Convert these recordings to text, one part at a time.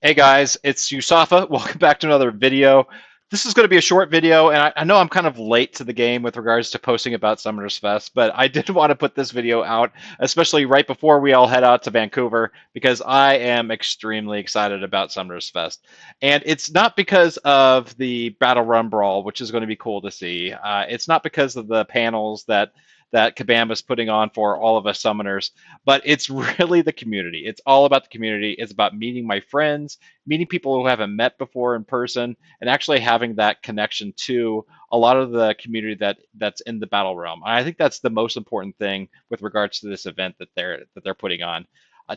Hey guys, it's Yusafa. Welcome back to another video. This is going to be a short video, and I know I'm kind of late to the game with regards to posting about Summoners Fest, but I did want to put this video out, especially right before we all head out to Vancouver, because I am extremely excited about Summoners Fest. And it's not because of the Battlerealm Brawl, which is going to be cool to see. It's not because of the panels that Kabam is putting on for all of us summoners, but it's really the community. It's all about the community. It's about meeting my friends, meeting people who haven't met before in person, and actually having that connection to a lot of the community that's in the battle realm. I think that's the most important thing with regards to this event that they're putting on.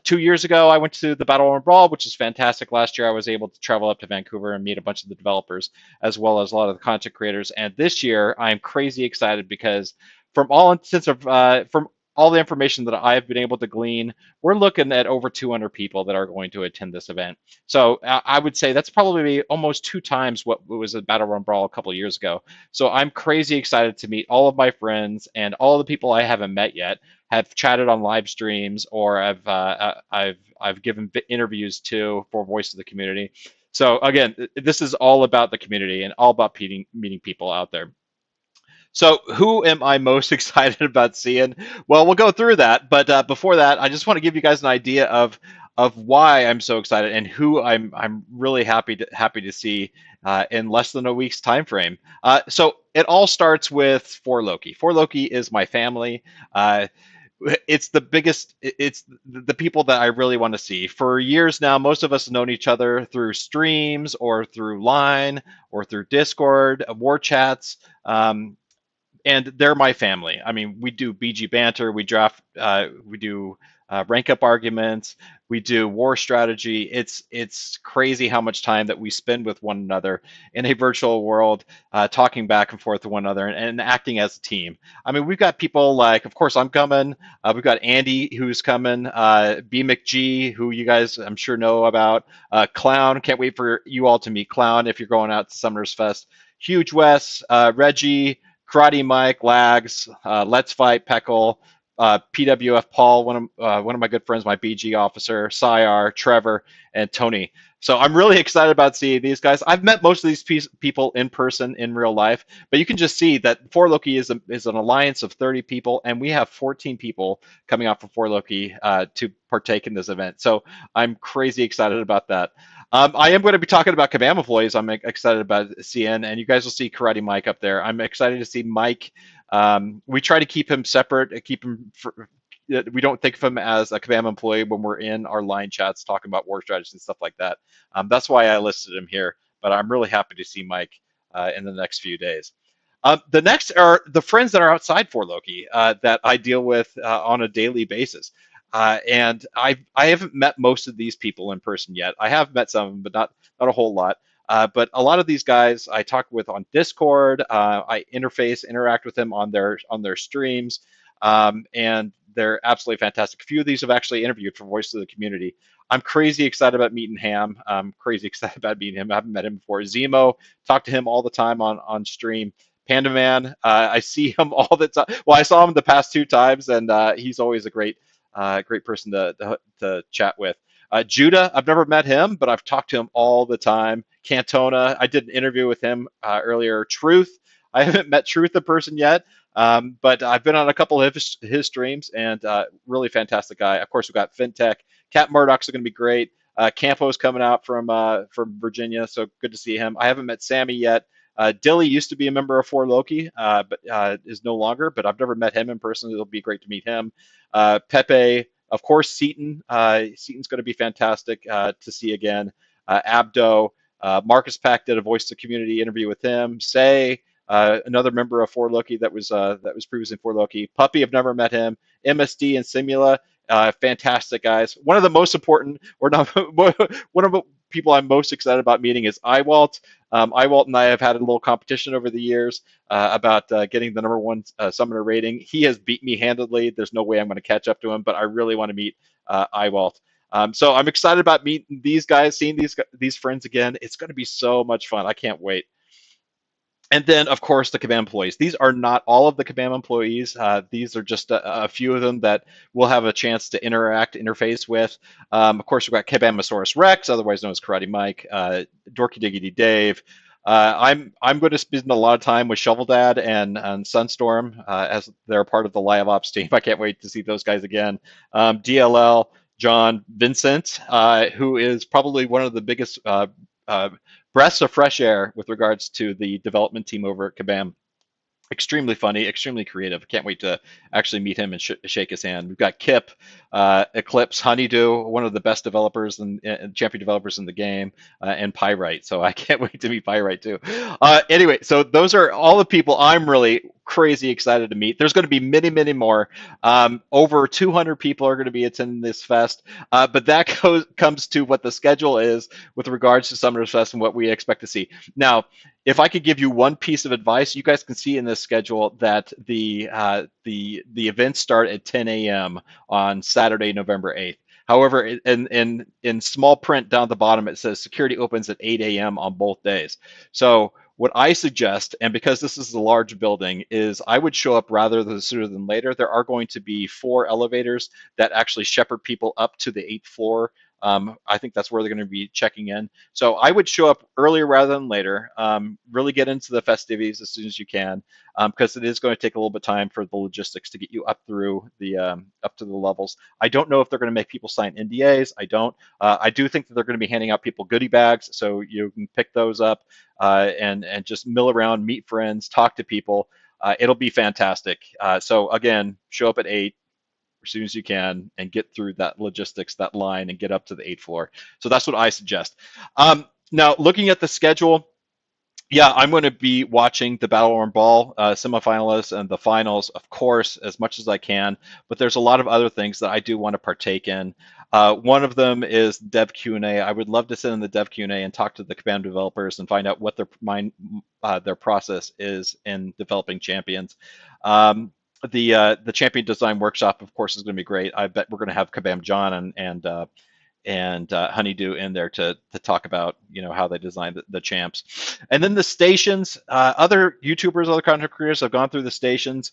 2 years ago, I went to the Battlerealm Brawl, which is fantastic. Last year, I was able to travel up to Vancouver and meet a bunch of the developers, as well as a lot of the content creators. And this year, I'm crazy excited because, from all the information that I've been able to glean, we're looking at over 200 people that are going to attend this event. So I would say that's probably almost 2 times what was at Battle Run Brawl a couple of years ago. So I'm crazy excited to meet all of my friends and all the people I haven't met yet. Have chatted on live streams, or I've given interviews to for Voice of the Community. So again, this is all about the community and all about meeting people out there. So, who am I most excited about seeing? Well, we'll go through that, but before that, I just want to give you guys an idea of why I'm so excited and who I'm really happy to see in less than a week's time frame. So it all starts with For Loki. For Loki is my family. Uh, it's the biggest. It's the people that I really want to see. For years now, most of us have known each other through streams or through Line or through Discord, war chats. And they're my family. I mean, we do BG banter, we do rank up arguments, we do war strategy. It's crazy how much time that we spend with one another in a virtual world, talking back and forth to one another and acting as a team. I mean, we've got people like, of course, I'm coming. We've got Andy who's coming, B McG, who you guys I'm sure know about. Clown, can't wait for you all to meet Clown if you're going out to Summoners Fest. Huge Wes, Reggie. Karate Mike, Lags, Let's Fight, Peckle, PWF Paul, one of my good friends, my BG officer, Syar, Trevor, and Tony. So I'm really excited about seeing these guys. I've met most of these people in person in real life, but you can just see that 4Loki is an alliance of 30 people, and we have 14 people coming out from 4Loki to partake in this event. So I'm crazy excited about that. I am going to be talking about Kabam employees. I'm excited about CN, and you guys will see Karate Mike up there. I'm excited to see Mike. We try to keep him separate, we don't think of him as a Kabam employee when we're in our line chats talking about war strategies and stuff like that. That's why I listed him here, but I'm really happy to see Mike in the next few days. The next are the friends that are outside for Loki that I deal with on a daily basis. And I haven't met most of these people in person yet. I have met some of them, but not a whole lot. But a lot of these guys I talk with on Discord. I interact with them on their streams, and they're absolutely fantastic. A few of these have actually interviewed for Voice of the Community. I'm crazy excited about meeting Ham. I'm crazy excited about meeting him. I haven't met him before. Zemo, talk to him all the time on stream. Panda Man, I see him all the time. Well, I saw him the past 2 times, and he's always a great person to chat with. Judah, I've never met him, but I've talked to him all the time. Cantona, I did an interview with him earlier. Truth, I haven't met Truth in person yet, but I've been on a couple of his streams, and really fantastic guy. Of course, we've got FinTech. Cat Murdoch's going to be great. Campo's coming out from Virginia, so good to see him. I haven't met Sammy yet. Dilly used to be a member of 4Loki, but is no longer. But I've never met him in person. It'll be great to meet him. Pepe, of course, Seaton. Seaton's going to be fantastic to see again. Abdo, Marcus Pack did a Voice of the Community interview with him. Say, another member of 4Loki that was previously 4Loki. Puppy, I've never met him. MSD and Simula, fantastic guys. One of the most important, or not, one of the people I'm most excited about meeting is Iwalt. Iwalt and I have had a little competition over the years about getting the #1 summoner rating. He has beat me handedly. There's no way I'm going to catch up to him, but I really want to meet Iwalt. So I'm excited about meeting these guys, seeing these friends again. It's going to be so much fun. I can't wait. And then, of course, the Kabam employees. These are not all of the Kabam employees. These are just a few of them that we'll have a chance to interface with. Of course, we've got Kabamasaurus Rex, otherwise known as Karate Mike, Dorky Diggity Dave. I'm going to spend a lot of time with Shovel Dad and Sunstorm as they're part of the Live Ops team. I can't wait to see those guys again. DLL, John Vincent, who is probably one of the biggest uh, breaths of fresh air with regards to the development team over at Kabam. Extremely funny, extremely creative. Can't wait to actually meet him and shake his hand. We've got Kip, Eclipse, Honeydew, one of the best developers and champion developers in the game, and Pyrite. So I can't wait to meet Pyrite too. Anyway, so those are all the people I'm really crazy excited to meet. There's going to be many, many more. Over 200 people are going to be attending this fest, but that comes to what the schedule is with regards to Summoners Fest and what we expect to see. Now, if I could give you one piece of advice, you guys can see in this schedule that the events start at 10 a.m. on Saturday, November 8th. However, in small print down at the bottom, it says security opens at 8 a.m. on both days. So what I suggest, and because this is a large building, is I would show up rather than sooner than later. There are going to be 4 elevators that actually shepherd people up to the 8th floor. I think that's where they're going to be checking in. So I would show up earlier rather than later. Really get into the festivities as soon as you can, because it is going to take a little bit of time for the logistics to get you up through the up to the levels. I don't know if they're going to make people sign NDAs. I don't. I do think that they're going to be handing out people goodie bags, so you can pick those up and just mill around, meet friends, talk to people. It'll be fantastic. So again, show up at 8 as soon as you can and get through that logistics, that line, and get up to the 8th floor. So that's what I suggest. Now, looking at the schedule, yeah, I'm going to be watching the Battlerealm Brawl semifinalists and the finals, of course, as much as I can. But there's a lot of other things that I do want to partake in. One of them is Dev Q&A. I would love to sit in the Dev Q&A and talk to the Kabam developers and find out what their process is in developing champions. The champion design workshop, of course, is going to be great. I bet we're going to have Kabam John and Honeydew in there to talk about how they design the champs, and then the stations. Other YouTubers, other content creators have gone through the stations.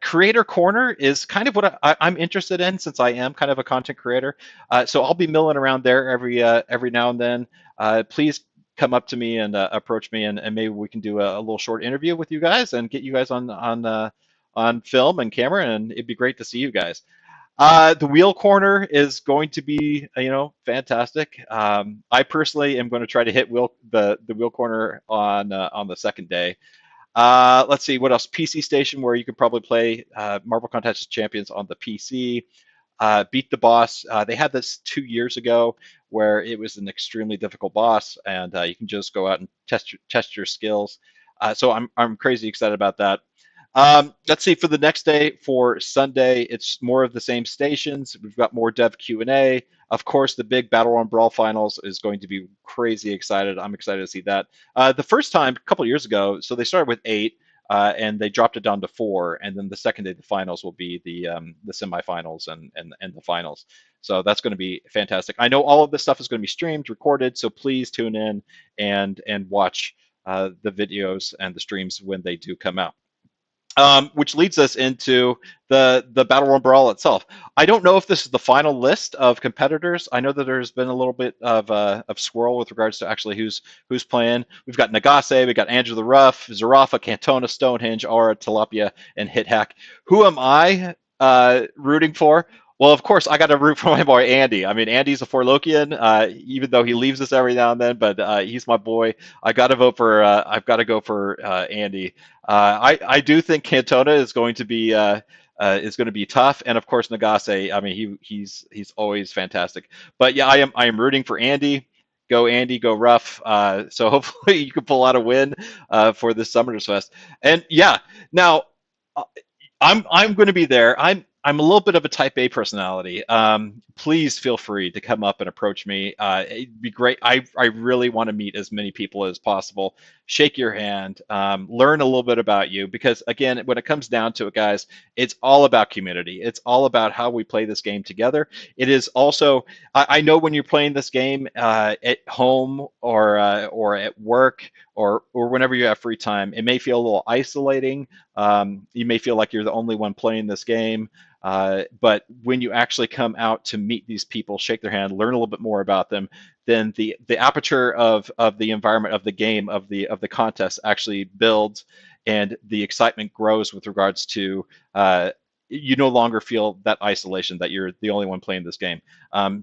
Creator Corner is kind of what I'm interested in, since I am kind of a content creator. So I'll be milling around there every now and then. Please come up to me and approach me, and maybe we can do a little short interview with you guys and get you guys on film and camera, and it'd be great to see you guys. The wheel corner is going to be, fantastic. I personally am going to try to hit the wheel corner on the second day. Let's see what else. PC Station, where you could probably play Marvel Contest Champions on the PC. Beat the boss. They had this 2 years ago, where it was an extremely difficult boss, and you can just go out and test your skills. So I'm crazy excited about that. Let's see, for the next day, for Sunday, it's more of the same stations. We've got more Dev Q&A. Of course, the big Battlerealm Brawl finals is going to be crazy excited. I'm excited to see that. The first time, a couple years ago, so they started with 8, and they dropped it down to 4, and then the second day, the finals will be the semifinals and the finals. So that's going to be fantastic. I know all of this stuff is going to be streamed, recorded, so please tune in and watch the videos and the streams when they do come out. Which leads us into the Battlerealm Brawl itself. I don't know if this is the final list of competitors. I know that there's been a little bit of swirl with regards to actually who's playing. We've got Nagase, we've got Andrew the Rough, Zarafa, Cantona, Stonehenge, Aura, Tilapia, and HitHack. Who am I rooting for? Well, of course, I got to root for my boy Andy. I mean, Andy's a Forlokian, even though he leaves us every now and then, but he's my boy. I got to vote for. I've got to go for Andy. I do think Cantona is going to be tough, and of course Nagase. I mean, he's always fantastic. But yeah, I am rooting for Andy. Go Andy, go Rough. So hopefully you can pull out a win for this Summoners Fest. And yeah, now uh, I'm going to be there. I'm a little bit of a type A personality. Please feel free to come up and approach me. It'd be great. I really want to meet as many people as possible. Shake your hand, learn a little bit about you, because again, when it comes down to it, guys, it's all about community. It's all about how we play this game together. It is also, I know when you're playing this game at home or at work or whenever you have free time. It may feel a little isolating. You may feel like you're the only one playing this game. But when you actually come out to meet these people, shake their hand, learn a little bit more about them, then the aperture of the environment of the game of the contest actually builds, and the excitement grows with regards to you no longer feel that isolation that you're the only one playing this game.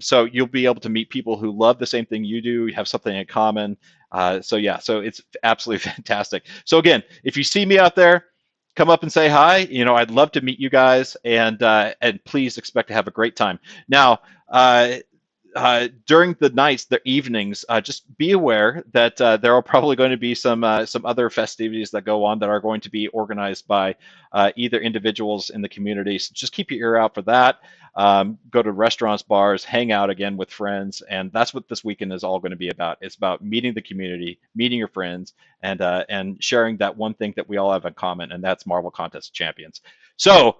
So you'll be able to meet people who love the same thing you do, you have something in common. So yeah, so it's absolutely fantastic. So again, if you see me out there, come up and say hi. I'd love to meet you guys, and please expect to have a great time. Now, during the nights, the evenings, just be aware that there are probably going to be some other festivities that go on that are going to be organized by either individuals in the community. So just keep your ear out for that. Go to restaurants, bars, hang out again with friends, and that's what this weekend is all going to be about. It's about meeting the community, meeting your friends, and sharing that one thing that we all have in common, and that's Marvel Contest Champions. So,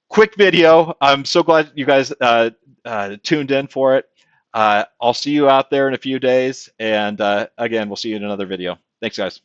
quick video. I'm so glad you guys tuned in for it. I'll see you out there in a few days, and again, we'll see you in another video. Thanks, guys.